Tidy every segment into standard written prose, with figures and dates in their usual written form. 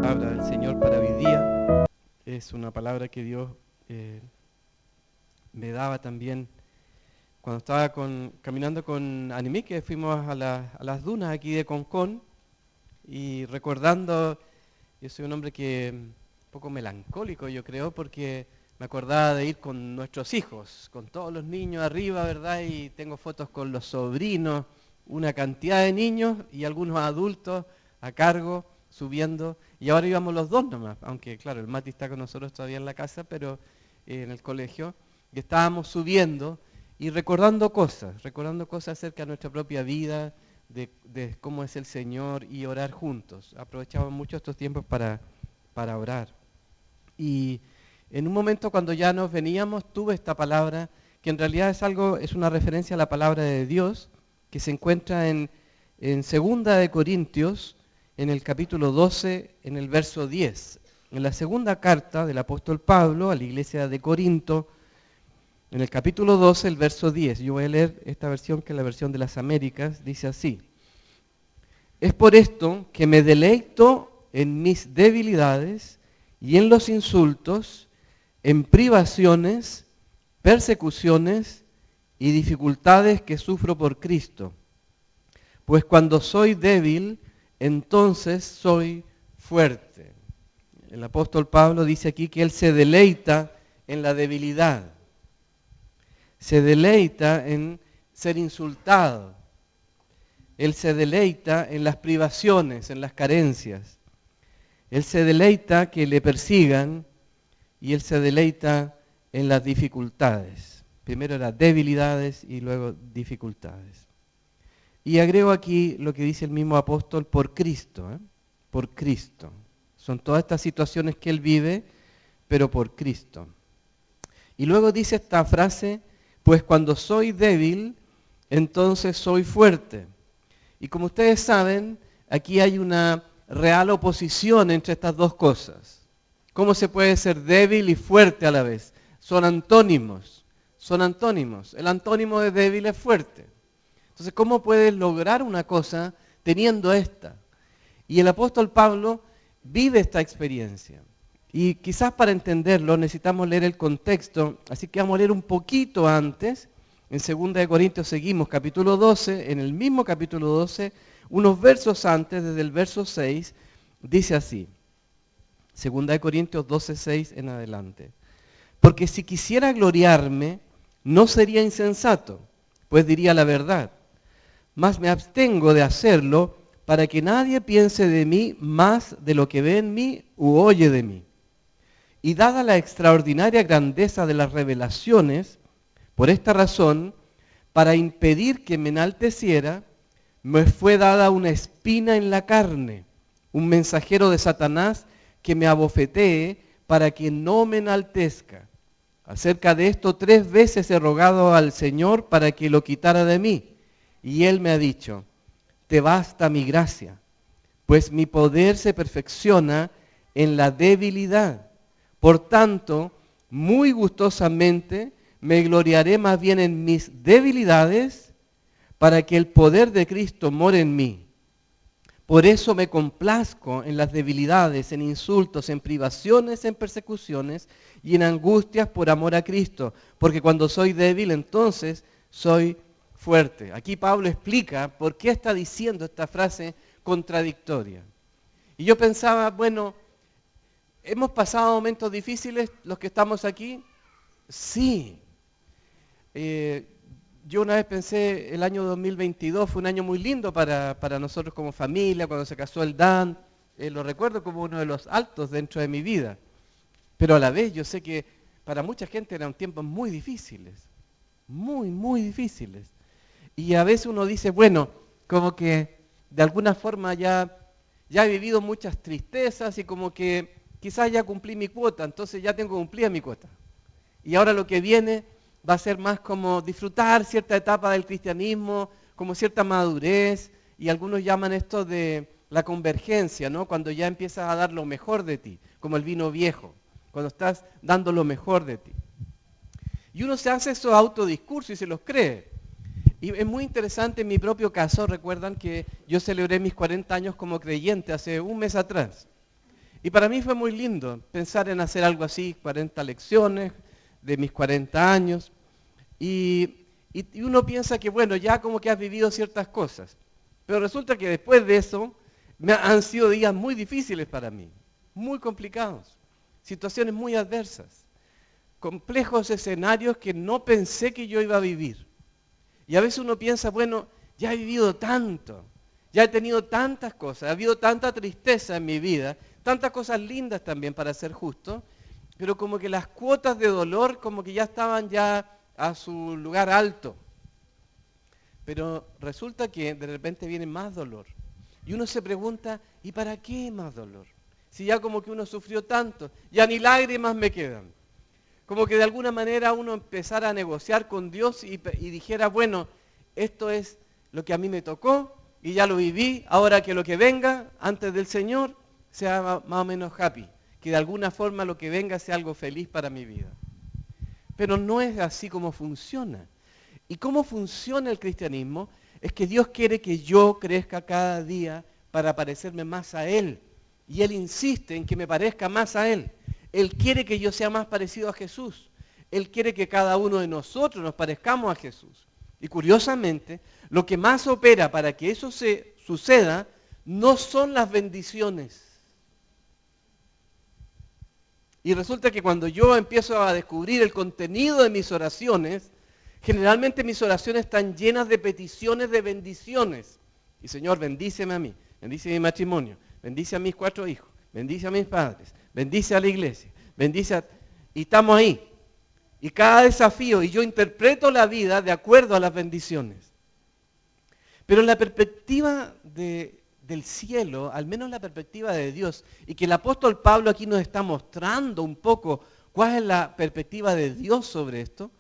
Palabra del Señor para hoy día es una palabra que Dios me daba también cuando estaba caminando con Animí, que fuimos a las dunas aquí de Concón, y recordando, yo soy un hombre que un poco melancólico, yo creo, porque me acordaba de ir con nuestros hijos, con todos los niños arriba, ¿verdad? Y tengo fotos con los sobrinos, una cantidad de niños y algunos adultos a cargo, subiendo. Y ahora íbamos los dos nomás, aunque claro, el Mati está con nosotros todavía en la casa, pero en el colegio, y estábamos subiendo y recordando cosas acerca de nuestra propia vida, de cómo es el Señor y orar juntos. Aprovechamos mucho estos tiempos para orar. Y en un momento cuando ya nos veníamos, tuve esta palabra, que en realidad es una referencia a la palabra de Dios, que se encuentra en 2 de Corintios, en el capítulo 12, en el verso 10. En la segunda carta del apóstol Pablo a la iglesia de Corinto, en el capítulo 12, el verso 10. Yo voy a leer esta versión, que es la versión de las Américas, dice así: es por esto que me deleito en mis debilidades y en los insultos, en privaciones, persecuciones y dificultades que sufro por Cristo. Pues cuando soy débil, entonces soy fuerte. El apóstol Pablo dice aquí que él se deleita en la debilidad. Se deleita en ser insultado. Él se deleita en las privaciones, en las carencias. Él se deleita que le persigan y él se deleita en las dificultades. Primero eran debilidades y luego dificultades. Y agrego aquí lo que dice el mismo apóstol: por Cristo, por Cristo. Son todas estas situaciones que él vive, pero por Cristo. Y luego dice esta frase: pues cuando soy débil, entonces soy fuerte. Y como ustedes saben, aquí hay una real oposición entre estas dos cosas. ¿Cómo se puede ser débil y fuerte a la vez? Son antónimos, son antónimos. El antónimo de débil es fuerte. Entonces, ¿cómo puedes lograr una cosa teniendo esta? Y el apóstol Pablo vive esta experiencia. Y quizás para entenderlo necesitamos leer el contexto, así que vamos a leer un poquito antes. En 2 de Corintios seguimos, capítulo 12, en el mismo capítulo 12, unos versos antes, desde el verso 6, dice así, 2 de Corintios 12, 6 en adelante: porque si quisiera gloriarme, no sería insensato, pues diría la verdad, mas me abstengo de hacerlo para que nadie piense de mí más de lo que ve en mí u oye de mí. Y dada la extraordinaria grandeza de las revelaciones, por esta razón, para impedir que me enalteciera, me fue dada una espina en la carne, un mensajero de Satanás que me abofetee para que no me enaltezca. Acerca de esto 3 veces he rogado al Señor para que lo quitara de mí. Y Él me ha dicho: te basta mi gracia, pues mi poder se perfecciona en la debilidad. Por tanto, muy gustosamente me gloriaré más bien en mis debilidades, para que el poder de Cristo more en mí. Por eso me complazco en las debilidades, en insultos, en privaciones, en persecuciones y en angustias por amor a Cristo. Porque cuando soy débil, entonces soy fuerte. Aquí Pablo explica por qué está diciendo esta frase contradictoria. Y yo pensaba, bueno, ¿hemos pasado momentos difíciles los que estamos aquí? Sí. Yo una vez pensé, el año 2022 fue un año muy lindo para nosotros como familia, cuando se casó el Dan, lo recuerdo como uno de los altos dentro de mi vida. Pero a la vez yo sé que para mucha gente eran tiempos muy difíciles, muy, muy difíciles. Y a veces uno dice, bueno, como que de alguna forma ya he vivido muchas tristezas y como que quizás ya cumplí mi cuota, entonces ya tengo cumplida mi cuota. Y ahora lo que viene va a ser más como disfrutar cierta etapa del cristianismo, como cierta madurez, y algunos llaman esto de la convergencia, ¿no? Cuando ya empiezas a dar lo mejor de ti, como el vino viejo, cuando estás dando lo mejor de ti. Y uno se hace esos autodiscursos y se los cree. Y es muy interesante en mi propio caso, recuerdan que yo celebré mis 40 años como creyente hace un mes atrás. Y para mí fue muy lindo pensar en hacer algo así, 40 lecciones de mis 40 años. Y uno piensa que, bueno, ya como que has vivido ciertas cosas. Pero resulta que después de eso han sido días muy difíciles para mí, muy complicados, situaciones muy adversas, complejos escenarios que no pensé que yo iba a vivir. Y a veces uno piensa, bueno, ya he vivido tanto, ya he tenido tantas cosas, ha habido tanta tristeza en mi vida, tantas cosas lindas también para ser justo, pero como que las cuotas de dolor como que ya estaban ya a su lugar alto. Pero resulta que de repente viene más dolor. Y uno se pregunta, ¿y para qué más dolor? Si ya como que uno sufrió tanto, ya ni lágrimas me quedan. Como que de alguna manera uno empezara a negociar con Dios y dijera, bueno, esto es lo que a mí me tocó y ya lo viví, ahora que lo que venga antes del Señor sea más o menos happy, que de alguna forma lo que venga sea algo feliz para mi vida. Pero no es así como funciona. ¿Y cómo funciona el cristianismo? Es que Dios quiere que yo crezca cada día para parecerme más a Él. Y Él insiste en que me parezca más a Él. Él quiere que yo sea más parecido a Jesús. Él quiere que cada uno de nosotros nos parezcamos a Jesús. Y curiosamente, lo que más opera para que eso suceda no son las bendiciones. Y resulta que cuando yo empiezo a descubrir el contenido de mis oraciones, generalmente mis oraciones están llenas de peticiones de bendiciones. Y Señor, bendíceme a mí, bendice mi matrimonio, bendice a mis 4 hijos, bendice a mis padres, bendice a la iglesia, bendice a... Y estamos ahí. Y cada desafío, y yo interpreto la vida de acuerdo a las bendiciones. Pero en la perspectiva del cielo, al menos la perspectiva de Dios, y que el apóstol Pablo aquí nos está mostrando un poco cuál es la perspectiva de Dios sobre esto,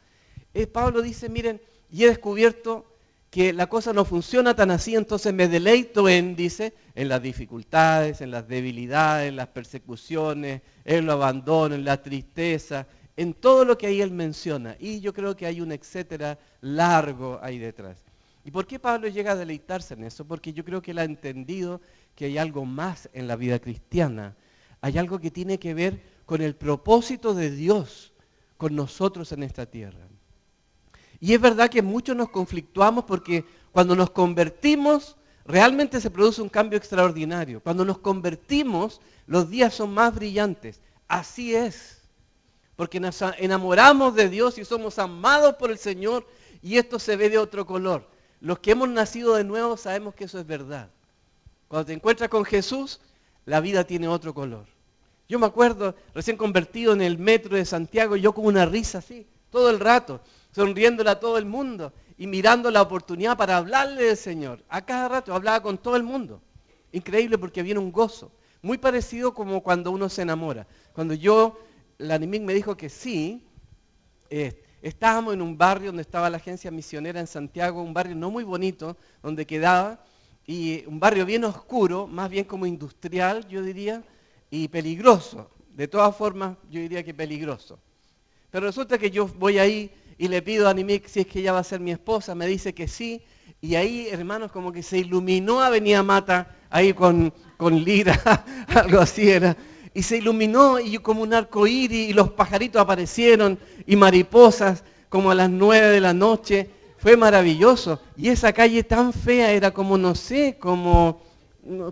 Pablo dice, miren, y he descubierto que la cosa no funciona tan así, entonces me deleito dice, en las dificultades, en las debilidades, en las persecuciones, en lo abandono, en la tristeza, en todo lo que ahí él menciona. Y yo creo que hay un etcétera largo ahí detrás. ¿Y por qué Pablo llega a deleitarse en eso? Porque yo creo que él ha entendido que hay algo más en la vida cristiana. Hay algo que tiene que ver con el propósito de Dios con nosotros en esta tierra. Y es verdad que muchos nos conflictuamos porque cuando nos convertimos, realmente se produce un cambio extraordinario. Cuando nos convertimos, los días son más brillantes. Así es. Porque nos enamoramos de Dios y somos amados por el Señor y esto se ve de otro color. Los que hemos nacido de nuevo sabemos que eso es verdad. Cuando te encuentras con Jesús, la vida tiene otro color. Yo me acuerdo, recién convertido en el metro de Santiago, yo con una risa así, todo el rato, sonriéndole a todo el mundo y mirando la oportunidad para hablarle del Señor. A cada rato hablaba con todo el mundo. Increíble porque viene un gozo. Muy parecido como cuando uno se enamora. Cuando la Animic me dijo que sí, estábamos en un barrio donde estaba la agencia misionera en Santiago, un barrio no muy bonito, donde quedaba, y un barrio bien oscuro, más bien como industrial, yo diría, y peligroso. De todas formas, yo diría que peligroso. Pero resulta que yo voy ahí y le pido a Animic si es que ella va a ser mi esposa, me dice que sí, y ahí, hermanos, como que se iluminó Avenida Mata, ahí con lira, algo así era, y se iluminó y como un arco iris, y los pajaritos aparecieron, y mariposas, como a las 9 de la noche, fue maravilloso, y esa calle tan fea era como, no sé, como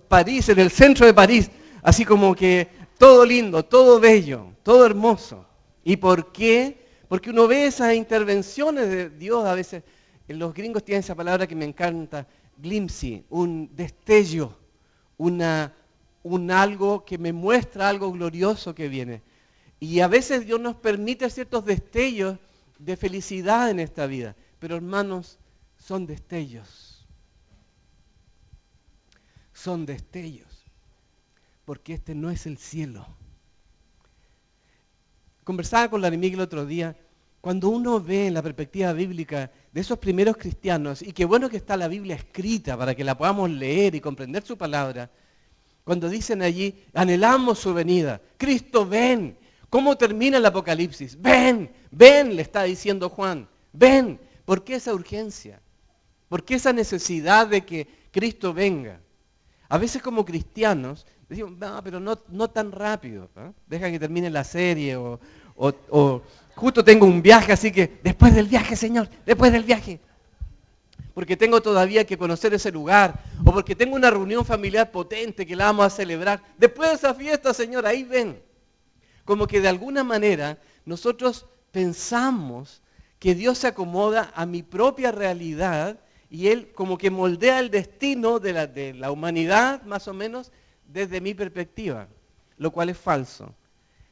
París, en el centro de París, así como que todo lindo, todo bello, todo hermoso. ¿Y por qué? Porque uno ve esas intervenciones de Dios, a veces los gringos tienen esa palabra que me encanta, glimpse, un destello, un algo que me muestra algo glorioso que viene. Y a veces Dios nos permite ciertos destellos de felicidad en esta vida, pero hermanos, son destellos. Son destellos, porque este no es el cielo. Conversaba con la Animic el otro día, cuando uno ve en la perspectiva bíblica de esos primeros cristianos, y qué bueno que está la Biblia escrita para que la podamos leer y comprender su palabra, cuando dicen allí, anhelamos su venida, Cristo ven, ¿cómo termina el Apocalipsis? Ven, ven, le está diciendo Juan, ven, ¿por qué esa urgencia? ¿Por qué esa necesidad de que Cristo venga? A veces como cristianos decimos, no, pero no tan rápido, ¿no? Deja que termine la serie o justo tengo un viaje, así que después del viaje, Señor, después del viaje. Porque tengo todavía que conocer ese lugar, o porque tengo una reunión familiar potente que la vamos a celebrar. Después de esa fiesta, Señor, ahí ven. Como que de alguna manera nosotros pensamos que Dios se acomoda a mi propia realidad y Él como que moldea el destino de la humanidad, más o menos, desde mi perspectiva, lo cual es falso.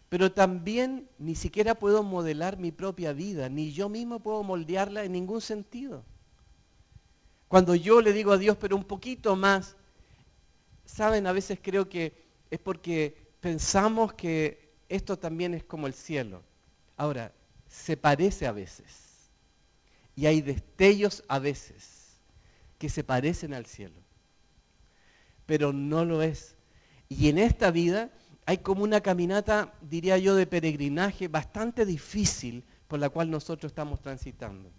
Pero también ni siquiera puedo modelar mi propia vida, ni yo mismo puedo moldearla en ningún sentido. Cuando yo le digo a Dios, pero un poquito más, saben, a veces creo que es porque pensamos que esto también es como el cielo. Ahora, se parece a veces. Y hay destellos a veces que se parecen al cielo. Pero no lo es. Y en esta vida hay como una caminata, diría yo, de peregrinaje bastante difícil por la cual nosotros estamos transitando.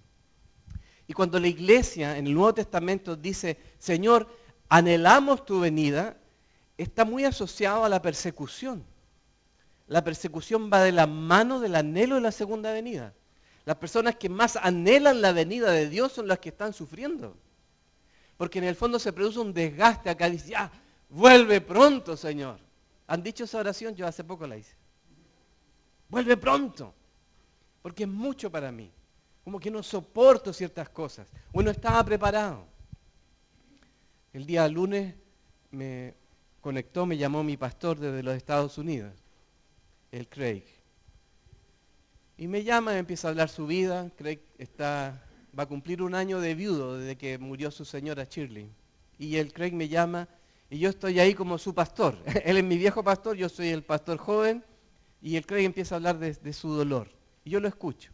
Y cuando la iglesia en el Nuevo Testamento dice, Señor, anhelamos tu venida, está muy asociado a la persecución. La persecución va de la mano del anhelo de la segunda venida. Las personas que más anhelan la venida de Dios son las que están sufriendo. Porque en el fondo se produce un desgaste acá, dice, ya, vuelve pronto, Señor. ¿Han dicho esa oración? Yo hace poco la hice. Vuelve pronto, porque es mucho para mí. Como que no soporto ciertas cosas, o no estaba preparado. El día lunes me llamó mi pastor desde los Estados Unidos, el Craig. Y me llama y me empieza a hablar su vida. Craig va a cumplir un año de viudo desde que murió su señora Shirley. Y el Craig me llama y yo estoy ahí como su pastor. Él es mi viejo pastor, yo soy el pastor joven. Y el Craig empieza a hablar de su dolor. Y yo lo escucho.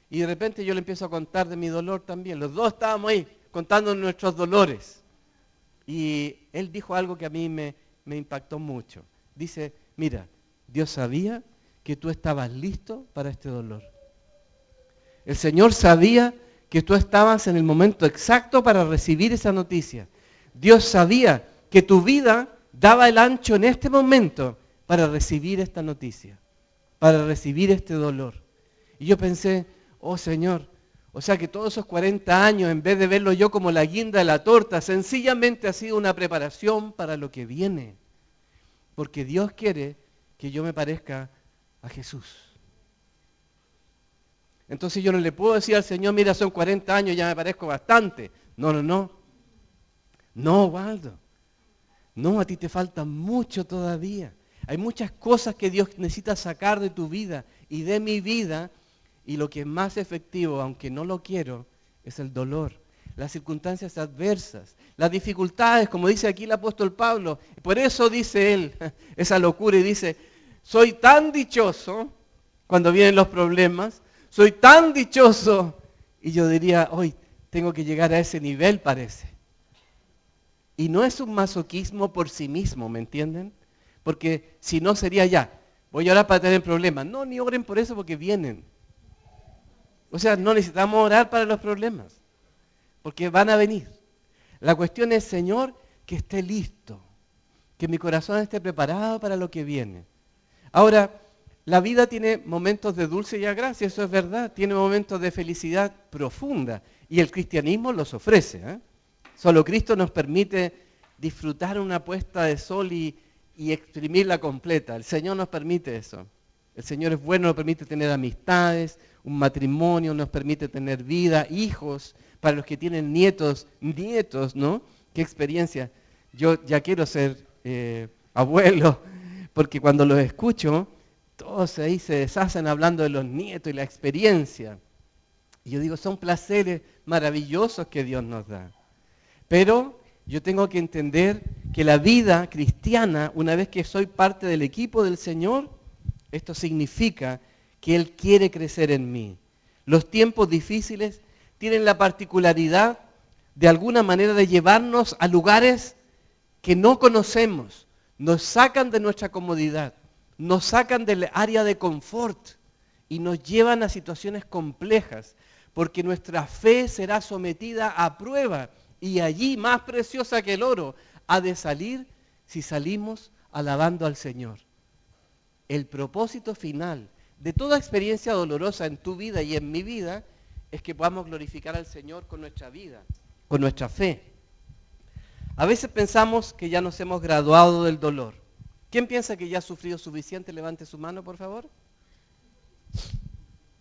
Y de repente yo le empiezo a contar de mi dolor también. Los dos estábamos ahí contando nuestros dolores. Y él dijo algo que a mí me impactó mucho. Dice, mira, Dios sabía que tú estabas listo para este dolor. El Señor sabía que tú estabas en el momento exacto para recibir esa noticia. Dios sabía que tu vida daba el ancho en este momento para recibir esta noticia, para recibir este dolor. Y yo pensé, oh Señor, o sea que todos esos 40 años, en vez de verlo yo como la guinda de la torta, sencillamente ha sido una preparación para lo que viene. Porque Dios quiere que yo me parezca a Jesús. Entonces yo no le puedo decir al Señor, mira, son 40 años, ya me parezco bastante. No. No, Waldo. No, a ti te falta mucho todavía. Hay muchas cosas que Dios necesita sacar de tu vida y de mi vida. Y lo que es más efectivo, aunque no lo quiero, es el dolor, las circunstancias adversas, las dificultades, como dice aquí el apóstol Pablo. Por eso dice él esa locura y dice, soy tan dichoso cuando vienen los problemas, soy tan dichoso. Y yo diría, hoy tengo que llegar a ese nivel, parece. Y no es un masoquismo por sí mismo, ¿me entienden? Porque si no sería ya, voy a orar para tener problemas. No, ni oren por eso porque vienen. O sea, no necesitamos orar para los problemas, porque van a venir. La cuestión es, Señor, que esté listo, que mi corazón esté preparado para lo que viene. Ahora, la vida tiene momentos de dulce y gracia, eso es verdad, tiene momentos de felicidad profunda, y el cristianismo los ofrece. Solo Cristo nos permite disfrutar una puesta de sol y exprimirla completa. El Señor nos permite eso. El Señor es bueno, nos permite tener amistades, un matrimonio, nos permite tener vida, hijos, para los que tienen nietos, ¿no? Qué experiencia. Yo ya quiero ser abuelo, porque cuando los escucho, todos ahí se deshacen hablando de los nietos y la experiencia. Y yo digo, son placeres maravillosos que Dios nos da. Pero yo tengo que entender que la vida cristiana, una vez que soy parte del equipo del Señor, esto significa que Él quiere crecer en mí. Los tiempos difíciles tienen la particularidad de alguna manera de llevarnos a lugares que no conocemos, nos sacan de nuestra comodidad, nos sacan del área de confort y nos llevan a situaciones complejas, porque nuestra fe será sometida a prueba y allí, más preciosa que el oro, ha de salir si salimos alabando al Señor. El propósito final de toda experiencia dolorosa en tu vida y en mi vida es que podamos glorificar al Señor con nuestra vida, con nuestra fe. A veces pensamos que ya nos hemos graduado del dolor. ¿Quién piensa que ya ha sufrido suficiente? Levante su mano, por favor.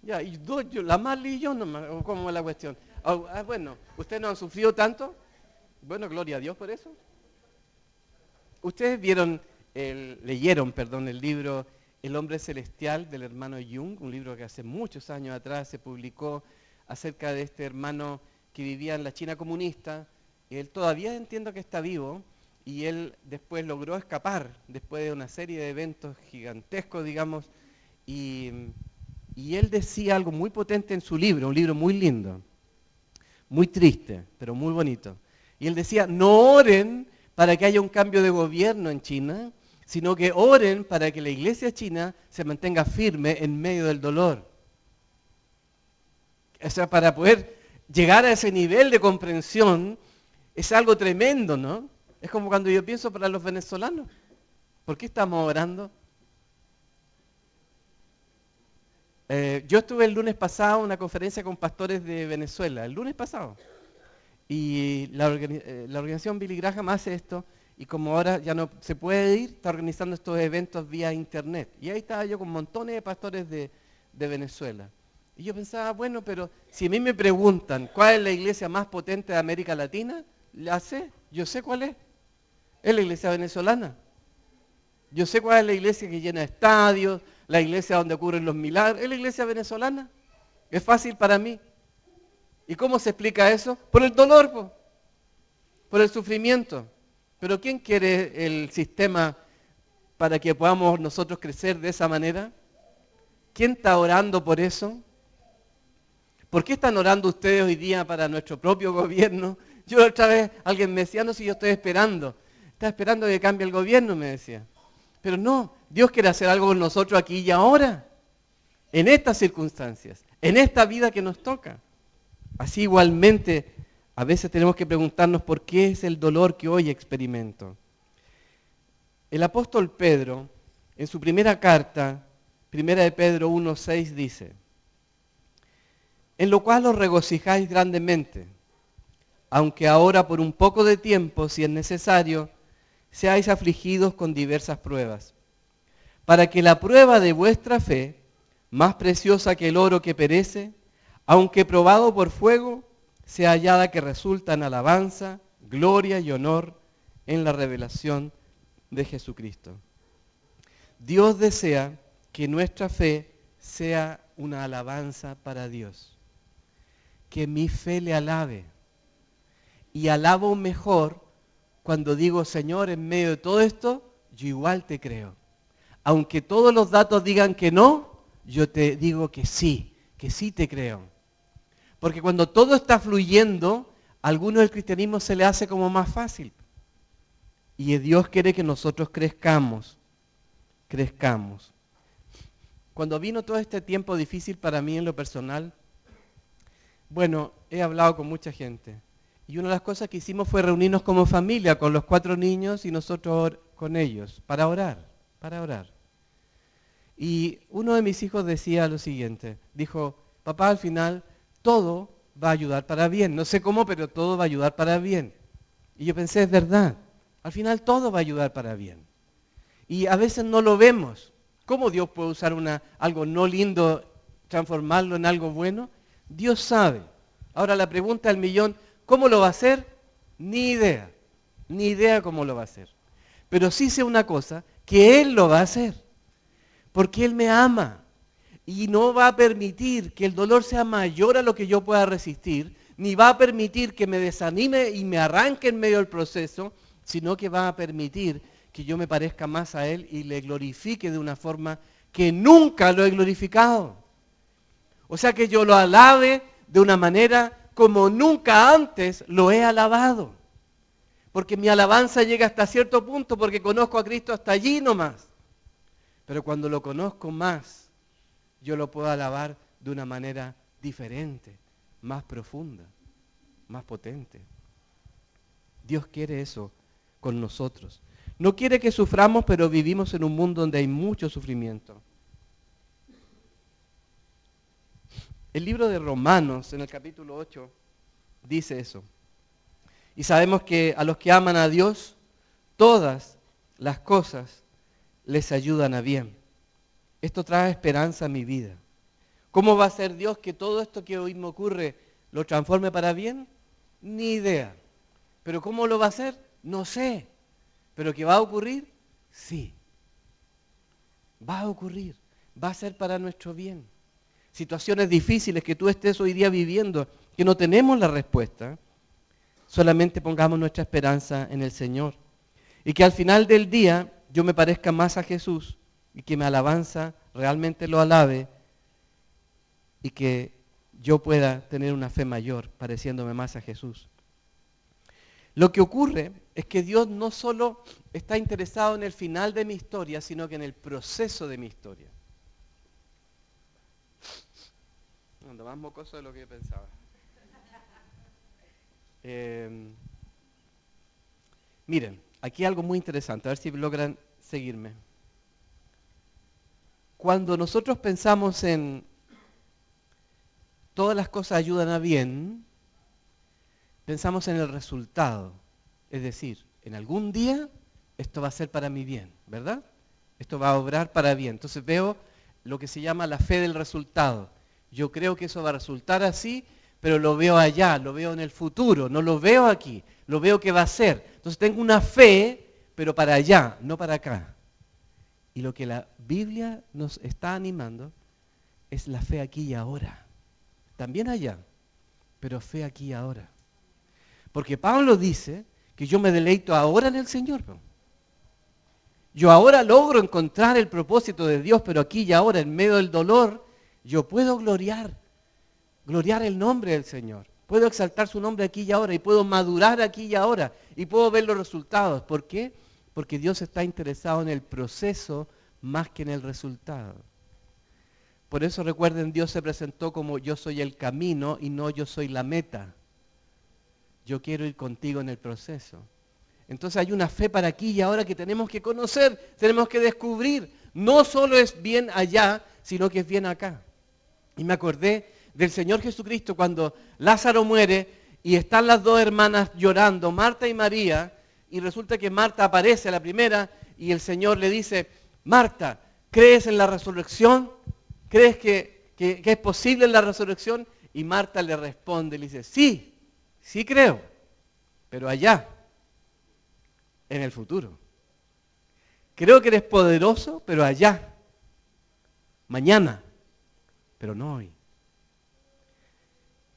Ya, y la Marley y yo nomás, ¿o cómo es la cuestión? Bueno, ¿ustedes no han sufrido tanto? Bueno, gloria a Dios por eso. Ustedes leyeron el libro El hombre celestial del hermano Jung, un libro que hace muchos años atrás se publicó acerca de este hermano que vivía en la China comunista. Él todavía entiendo que está vivo y él después logró escapar después de una serie de eventos gigantescos, digamos, y él decía algo muy potente en su libro, un libro muy lindo, muy triste, pero muy bonito. Y él decía, no oren para que haya un cambio de gobierno en China, sino que oren para que la iglesia china se mantenga firme en medio del dolor. O sea, para poder llegar a ese nivel de comprensión es algo tremendo, ¿no? Es como cuando yo pienso para los venezolanos. ¿Por qué estamos orando? Yo estuve el lunes pasado en una conferencia con pastores de Venezuela, el lunes pasado. Y la organización Billy Graham hace esto, y como ahora ya no se puede ir, está organizando estos eventos vía internet. Y ahí estaba yo con montones de pastores de Venezuela. Y yo pensaba, bueno, pero si a mí me preguntan cuál es la iglesia más potente de América Latina, la sé, yo sé cuál es la iglesia venezolana. Yo sé cuál es la iglesia que llena estadios, la iglesia donde ocurren los milagros, es la iglesia venezolana. Es fácil para mí. ¿Y cómo se explica eso? Por el dolor, por el sufrimiento. Pero ¿quién quiere el sistema para que podamos nosotros crecer de esa manera? ¿Quién está orando por eso? ¿Por qué están orando ustedes hoy día para nuestro propio gobierno? Yo la otra vez, alguien me decía, no, si yo estoy esperando. Está esperando que cambie el gobierno, me decía. Pero no, Dios quiere hacer algo con nosotros aquí y ahora, en estas circunstancias, en esta vida que nos toca. Así igualmente, a veces tenemos que preguntarnos por qué es el dolor que hoy experimento. El apóstol Pedro, en su primera carta, primera de Pedro 1:6, dice, en lo cual os regocijáis grandemente, aunque ahora por un poco de tiempo, si es necesario, seáis afligidos con diversas pruebas, para que la prueba de vuestra fe, más preciosa que el oro que perece, aunque probado por fuego, sea hallada que resulta en alabanza, gloria y honor en la revelación de Jesucristo. Dios desea que nuestra fe sea una alabanza para Dios. Que mi fe le alabe. Y alabo mejor cuando digo, Señor, en medio de todo esto, yo igual te creo. Aunque todos los datos digan que no, yo te digo que sí te creo. Porque cuando todo está fluyendo, a algunos el cristianismo se le hace como más fácil. Y Dios quiere que nosotros crezcamos. Cuando vino todo este tiempo difícil para mí en lo personal, bueno, he hablado con mucha gente. Y una de las cosas que hicimos fue reunirnos como familia con los 4 niños y nosotros con ellos, para orar. Y uno de mis hijos decía lo siguiente, dijo, papá, al final todo va a ayudar para bien. No sé cómo, pero todo va a ayudar para bien. Y yo pensé, es verdad, al final todo va a ayudar para bien. Y a veces no lo vemos. ¿Cómo Dios puede usar algo no lindo, transformarlo en algo bueno? Dios sabe. Ahora la pregunta del millón, ¿cómo lo va a hacer? Ni idea cómo lo va a hacer. Pero sí sé una cosa, que Él lo va a hacer. Porque Él me ama. Y no va a permitir que el dolor sea mayor a lo que yo pueda resistir, ni va a permitir que me desanime y me arranque en medio del proceso, sino que va a permitir que yo me parezca más a Él y le glorifique de una forma que nunca lo he glorificado. O sea, que yo lo alabe de una manera como nunca antes lo he alabado. Porque mi alabanza llega hasta cierto punto porque conozco a Cristo hasta allí nomás. Pero cuando lo conozco más, yo lo puedo alabar de una manera diferente, más profunda, más potente. Dios quiere eso con nosotros. No quiere que suframos, pero vivimos en un mundo donde hay mucho sufrimiento. El libro de Romanos, en el capítulo 8, dice eso. Y sabemos que a los que aman a Dios, todas las cosas les ayudan a bien. Esto trae esperanza a mi vida. ¿Cómo va a ser Dios que todo esto que hoy me ocurre lo transforme para bien? Ni idea. ¿Pero cómo lo va a hacer? No sé. ¿Pero que va a ocurrir? Sí. Va a ocurrir. Va a ser para nuestro bien. Situaciones difíciles que tú estés hoy día viviendo, que no tenemos la respuesta, solamente pongamos nuestra esperanza en el Señor. Y que al final del día yo me parezca más a Jesús y que mi alabanza realmente lo alabe y que yo pueda tener una fe mayor pareciéndome más a Jesús. Lo que ocurre es que Dios no solo está interesado en el final de mi historia, sino que en el proceso de mi historia. Ando más mocoso de lo que yo pensaba. Miren, aquí hay algo muy interesante, a ver si logran seguirme. Cuando nosotros pensamos en todas las cosas ayudan a bien, pensamos en el resultado. Es decir, en algún día esto va a ser para mi bien, ¿verdad? Esto va a obrar para bien. Entonces veo lo que se llama la fe del resultado. Yo creo que eso va a resultar así, pero lo veo allá, lo veo en el futuro, no lo veo aquí, lo veo que va a ser. Entonces tengo una fe, pero para allá, no para acá. Y lo que la Biblia nos está animando es la fe aquí y ahora. También allá, pero fe aquí y ahora. Porque Pablo dice que yo me deleito ahora en el Señor. Yo ahora logro encontrar el propósito de Dios, pero aquí y ahora, en medio del dolor, yo puedo gloriar el nombre del Señor. Puedo exaltar su nombre aquí y ahora, y puedo madurar aquí y ahora, y puedo ver los resultados. ¿Por qué? Porque Dios está interesado en el proceso más que en el resultado. Por eso recuerden, Dios se presentó como yo soy el camino y no yo soy la meta. Yo quiero ir contigo en el proceso. Entonces hay una fe para aquí y ahora que tenemos que conocer, tenemos que descubrir. No solo es bien allá, sino que es bien acá. Y me acordé del Señor Jesucristo cuando Lázaro muere y están las dos hermanas llorando, Marta y María, y resulta que Marta aparece a la primera y el Señor le dice, Marta, ¿crees en la resurrección? ¿Crees que es posible la resurrección? Y Marta le responde, le dice, sí, sí creo, pero allá, en el futuro. Creo que eres poderoso, pero allá, mañana, pero no hoy.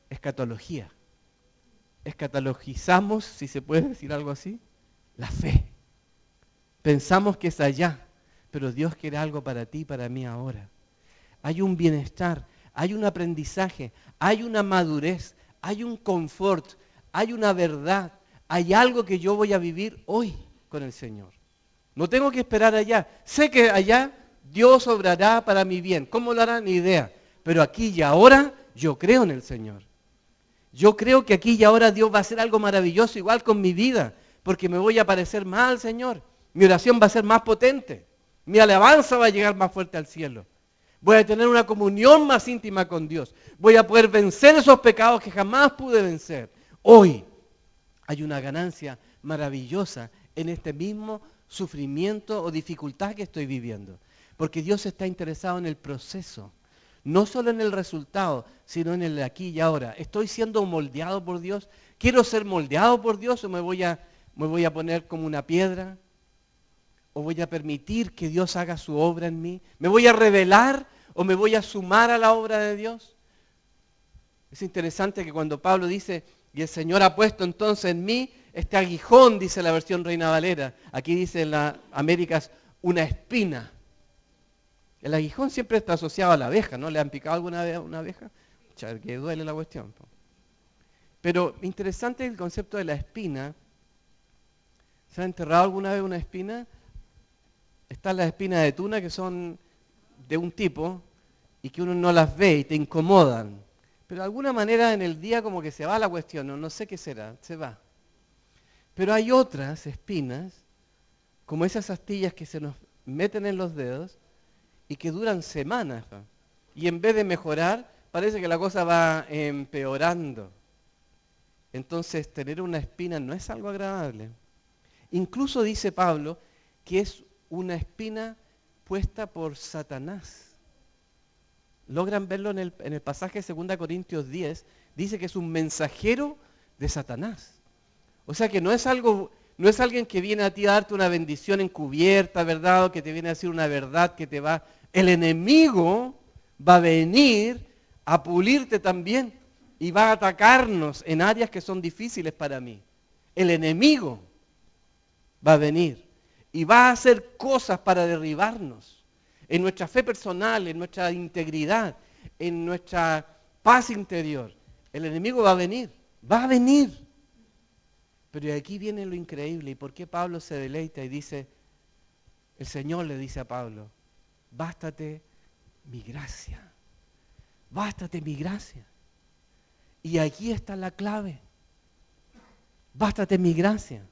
Escatología. Escatologizamos, si se puede decir algo así, la fe. Pensamos que es allá, pero Dios quiere algo para ti y para mí ahora. Hay un bienestar, hay un aprendizaje, hay una madurez, hay un confort, hay una verdad, hay algo que yo voy a vivir hoy con el Señor. No tengo que esperar allá. Sé que allá Dios obrará para mi bien. ¿Cómo lo hará? Ni idea. Pero aquí y ahora yo creo en el Señor. Yo creo que aquí y ahora Dios va a hacer algo maravilloso igual con mi vida, porque me voy a parecer más al Señor. Mi oración va a ser más potente. Mi alabanza va a llegar más fuerte al cielo. Voy a tener una comunión más íntima con Dios. Voy a poder vencer esos pecados que jamás pude vencer. Hoy hay una ganancia maravillosa en este mismo sufrimiento o dificultad que estoy viviendo. Porque Dios está interesado en el proceso. No solo en el resultado, sino en el aquí y ahora. ¿Estoy siendo moldeado por Dios? ¿Quiero ser moldeado por Dios o me voy a poner como una piedra? ¿O voy a permitir que Dios haga su obra en mí? ¿Me voy a rebelar o me voy a sumar a la obra de Dios? Es interesante que cuando Pablo dice, y el Señor ha puesto entonces en mí este aguijón, dice la versión Reina Valera. Aquí dice en las Américas, una espina. El aguijón siempre está asociado a la abeja, ¿no? ¿Le han picado alguna vez a una abeja? Que duele la cuestión. Pero interesante el concepto de la espina. ¿Se ha enterrado alguna vez una espina? Están las espinas de tuna que son de un tipo y que uno no las ve y te incomodan. Pero de alguna manera en el día como que se va la cuestión, no sé qué será, se va. Pero hay otras espinas, como esas astillas que se nos meten en los dedos y que duran semanas. ¿No? Y en vez de mejorar, parece que la cosa va empeorando. Entonces, tener una espina no es algo agradable. Incluso dice Pablo que es una espina puesta por Satanás. Logran verlo en el pasaje de 2 Corintios 10, dice que es un mensajero de Satanás. O sea que no es alguien que viene a ti a darte una bendición encubierta, ¿verdad? O que te viene a decir una verdad que te va... El enemigo va a venir a pulirte también y va a atacarnos en áreas que son difíciles para mí. El enemigo va a venir y va a hacer cosas para derribarnos en nuestra fe personal, en nuestra integridad, en nuestra paz interior. El enemigo va a venir, va a venir. Pero aquí viene lo increíble. ¿Y por qué Pablo se deleita y dice, el Señor le dice a Pablo, bástate mi gracia, bástate mi gracia. Y aquí está la clave, bástate mi gracia.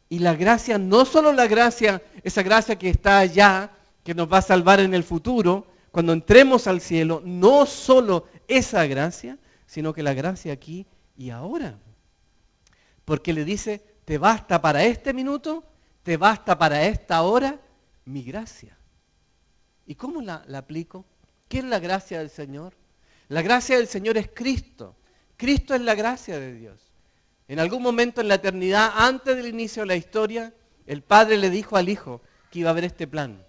Y la gracia, no solo la gracia, esa gracia que está allá, que nos va a salvar en el futuro, cuando entremos al cielo, no solo esa gracia, sino que la gracia aquí y ahora. Porque le dice, te basta para este minuto, te basta para esta hora, mi gracia. ¿Y cómo la aplico? ¿Qué es la gracia del Señor? La gracia del Señor es Cristo. Cristo es la gracia de Dios. En algún momento en la eternidad, antes del inicio de la historia, el Padre le dijo al Hijo que iba a haber este plan.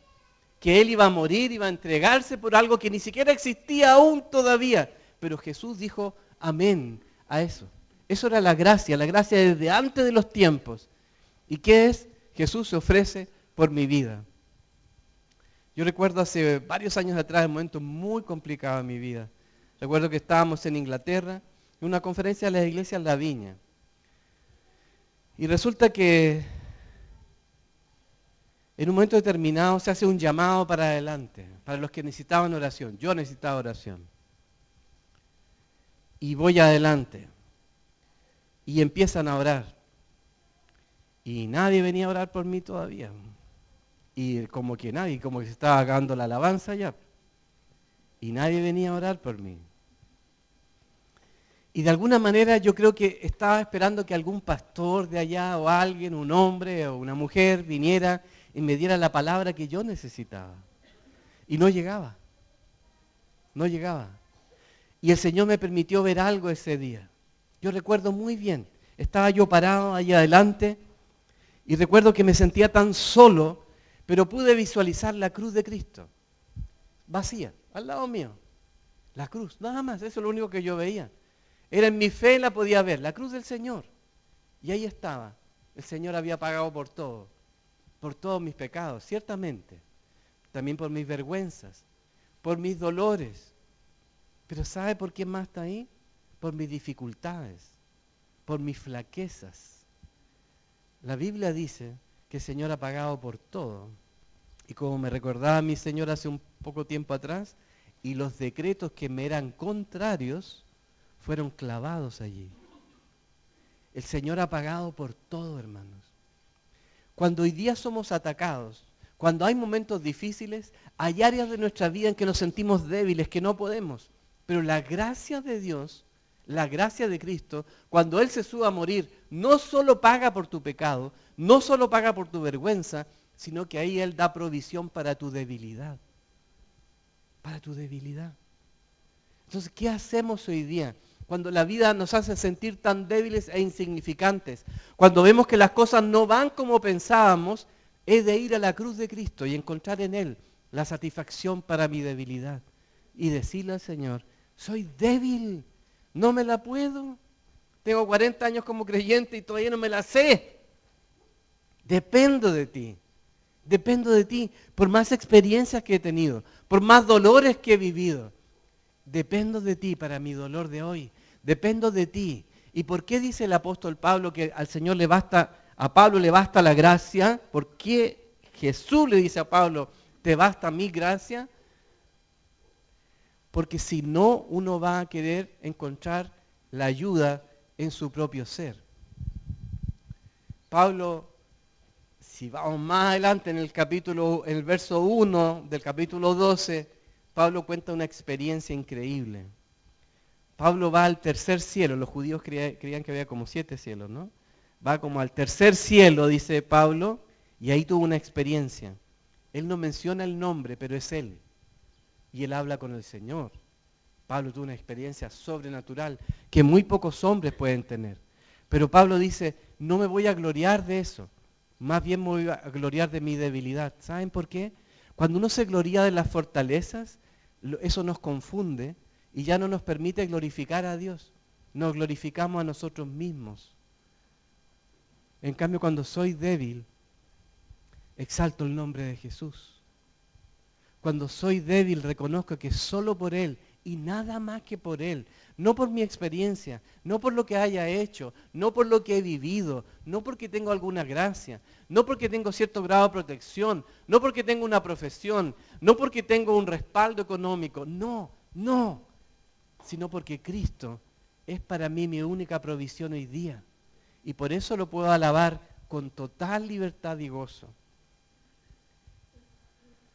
Que Él iba a morir, iba a entregarse por algo que ni siquiera existía aún todavía. Pero Jesús dijo amén a eso. Eso era la gracia desde antes de los tiempos. ¿Y qué es? Jesús se ofrece por mi vida. Yo recuerdo hace varios años atrás, un momento muy complicado en mi vida. Recuerdo que estábamos en Inglaterra, en una conferencia de las iglesias La Viña. Y resulta que en un momento determinado se hace un llamado para adelante, para los que necesitaban oración. Yo necesitaba oración. Y voy adelante. Y empiezan a orar. Y nadie venía a orar por mí todavía. Y como que nadie, como que se estaba acabando la alabanza ya. Y nadie venía a orar por mí. Y de alguna manera yo creo que estaba esperando que algún pastor de allá o alguien, un hombre o una mujer viniera y me diera la palabra que yo necesitaba. Y no llegaba. No llegaba. Y el Señor me permitió ver algo ese día. Yo recuerdo muy bien. Estaba yo parado ahí adelante y recuerdo que me sentía tan solo, pero pude visualizar la cruz de Cristo. Vacía, al lado mío. La cruz, nada más, eso es lo único que yo veía. Era en mi fe, la podía ver, la cruz del Señor. Y ahí estaba. El Señor había pagado por todo. Por todos mis pecados, ciertamente. También por mis vergüenzas, por mis dolores. Pero ¿sabe por qué más está ahí? Por mis dificultades, por mis flaquezas. La Biblia dice que el Señor ha pagado por todo. Y como me recordaba mi Señor hace un poco tiempo atrás, y los decretos que me eran contrarios fueron clavados allí. El Señor ha pagado por todo, hermanos. Cuando hoy día somos atacados, cuando hay momentos difíciles, hay áreas de nuestra vida en que nos sentimos débiles, que no podemos. Pero la gracia de Dios, la gracia de Cristo, cuando Él se sube a morir, no solo paga por tu pecado, no solo paga por tu vergüenza, sino que ahí Él da provisión para tu debilidad. Para tu debilidad. Entonces, ¿qué hacemos hoy día? Cuando la vida nos hace sentir tan débiles e insignificantes, cuando vemos que las cosas no van como pensábamos, es de ir a la cruz de Cristo y encontrar en Él la satisfacción para mi debilidad. Y decirle al Señor, soy débil, no me la puedo. Tengo 40 años como creyente y todavía no me la sé. Dependo de ti. Dependo de ti, por más experiencias que he tenido, por más dolores que he vivido. Dependo de ti para mi dolor de hoy. Dependo de ti. ¿Y por qué dice el apóstol Pablo que al Señor le basta, a Pablo le basta la gracia? ¿Por qué Jesús le dice a Pablo, te basta mi gracia? Porque si no, uno va a querer encontrar la ayuda en su propio ser. Pablo, si vamos más adelante en el verso 1 del capítulo 12, Pablo cuenta una experiencia increíble. Pablo va al tercer cielo, los judíos creían que había como 7 cielos, ¿no? Va como al tercer cielo, dice Pablo, y ahí tuvo una experiencia. Él no menciona el nombre, pero es él. Y él habla con el Señor. Pablo tuvo una experiencia sobrenatural que muy pocos hombres pueden tener. Pero Pablo dice, no me voy a gloriar de eso, más bien me voy a gloriar de mi debilidad. ¿Saben por qué? Cuando uno se gloria de las fortalezas, eso nos confunde y ya no nos permite glorificar a Dios. Nos glorificamos a nosotros mismos. En cambio, cuando soy débil, exalto el nombre de Jesús. Cuando soy débil, reconozco que solo por Él y nada más que por Él, no por mi experiencia, no por lo que haya hecho, no por lo que he vivido, no porque tengo alguna gracia, no porque tengo cierto grado de protección, no porque tengo una profesión, no porque tengo un respaldo económico, no, sino porque Cristo es para mí mi única provisión hoy día. Y por eso lo puedo alabar con total libertad y gozo.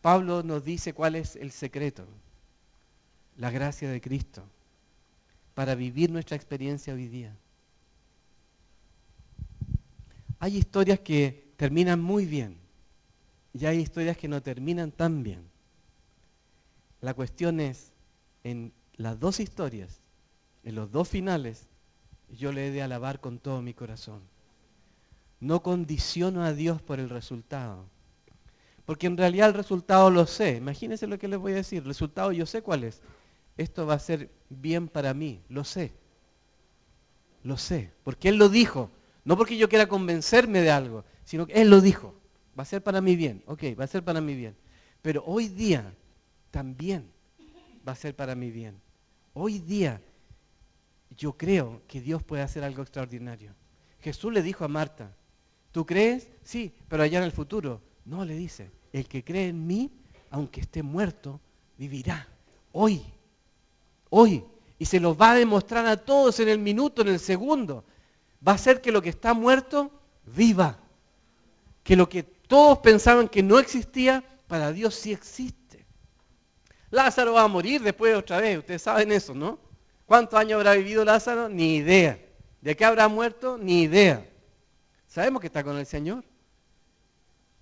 Pablo nos dice cuál es el secreto, la gracia de Cristo, para vivir nuestra experiencia hoy día. Hay historias que terminan muy bien y hay historias que no terminan tan bien. La cuestión es, en las dos historias, en los dos finales, yo le he de alabar con todo mi corazón. No condiciono a Dios por el resultado. Porque en realidad el resultado lo sé. Imagínense lo que les voy a decir. El resultado yo sé cuál es. Esto va a ser bien para mí. Lo sé. Lo sé. Porque Él lo dijo. No porque yo quiera convencerme de algo, sino que Él lo dijo. Va a ser para mi bien. Ok, va a ser para mi bien. Pero hoy día también va a ser para mi bien. Hoy día yo creo que Dios puede hacer algo extraordinario. Jesús le dijo a Marta, ¿tú crees? Sí, pero allá en el futuro. No, le dice, el que cree en mí, aunque esté muerto, vivirá. Hoy. Y se lo va a demostrar a todos en el minuto, en el segundo. Va a hacer que lo que está muerto, viva. Que lo que todos pensaban que no existía, para Dios sí existe. Lázaro va a morir después otra vez, ustedes saben eso, ¿no? ¿Cuántos años habrá vivido Lázaro? Ni idea. ¿De qué habrá muerto? Ni idea. Sabemos que está con el Señor.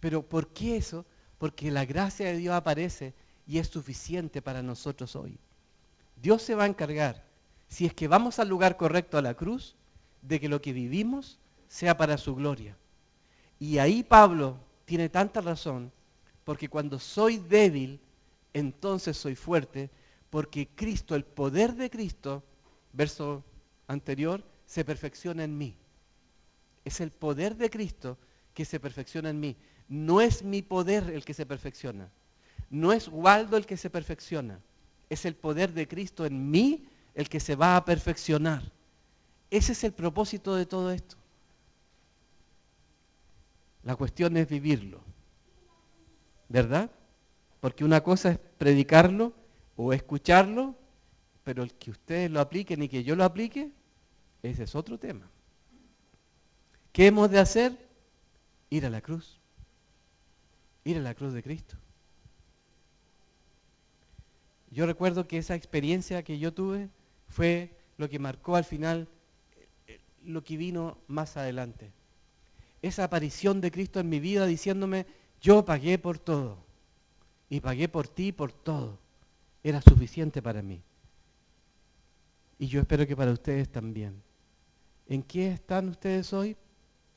Pero ¿por qué eso? Porque la gracia de Dios aparece y es suficiente para nosotros hoy. Dios se va a encargar, si es que vamos al lugar correcto a la cruz, de que lo que vivimos sea para su gloria. Y ahí Pablo tiene tanta razón, porque cuando soy débil, entonces soy fuerte, porque Cristo, el poder de Cristo, verso anterior, se perfecciona en mí. Es el poder de Cristo que se perfecciona en mí. No es mi poder el que se perfecciona. No es Waldo el que se perfecciona. Es el poder de Cristo en mí el que se va a perfeccionar. Ese es el propósito de todo esto. La cuestión es vivirlo. ¿Verdad? Porque una cosa es predicarlo o escucharlo, pero el que ustedes lo apliquen y que yo lo aplique, ese es otro tema. ¿Qué hemos de hacer? Ir a la cruz. Ir a la cruz de Cristo. Yo recuerdo que esa experiencia que yo tuve fue lo que marcó al final lo que vino más adelante. Esa aparición de Cristo en mi vida diciéndome, yo pagué por todo. Y pagué por ti por todo. Era suficiente para mí. Y yo espero que para ustedes también. ¿En qué están ustedes hoy?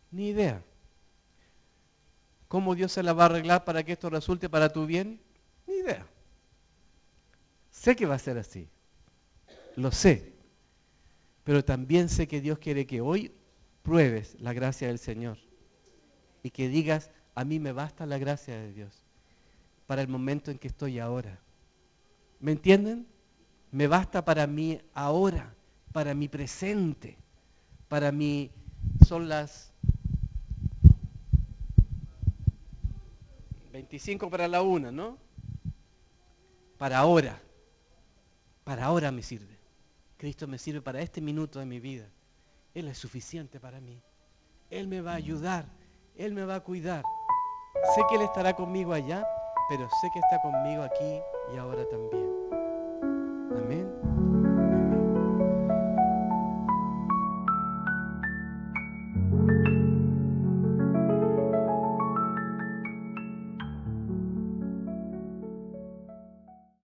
Ni idea. ¿Cómo Dios se la va a arreglar para que esto resulte para tu bien? Ni idea. Sé que va a ser así. Lo sé. Pero también sé que Dios quiere que hoy pruebes la gracia del Señor. Y que digas, a mí me basta la gracia de Dios para el momento en que estoy ahora. ¿Me entienden? Me basta para mí ahora, para mi presente, para mí son las 25 para la 1, ¿no? Para ahora me sirve. Cristo me sirve para este minuto de mi vida. Él es suficiente para mí. Él me va a ayudar, Él me va a cuidar. Sé que Él estará conmigo allá, pero sé que está conmigo aquí y ahora también.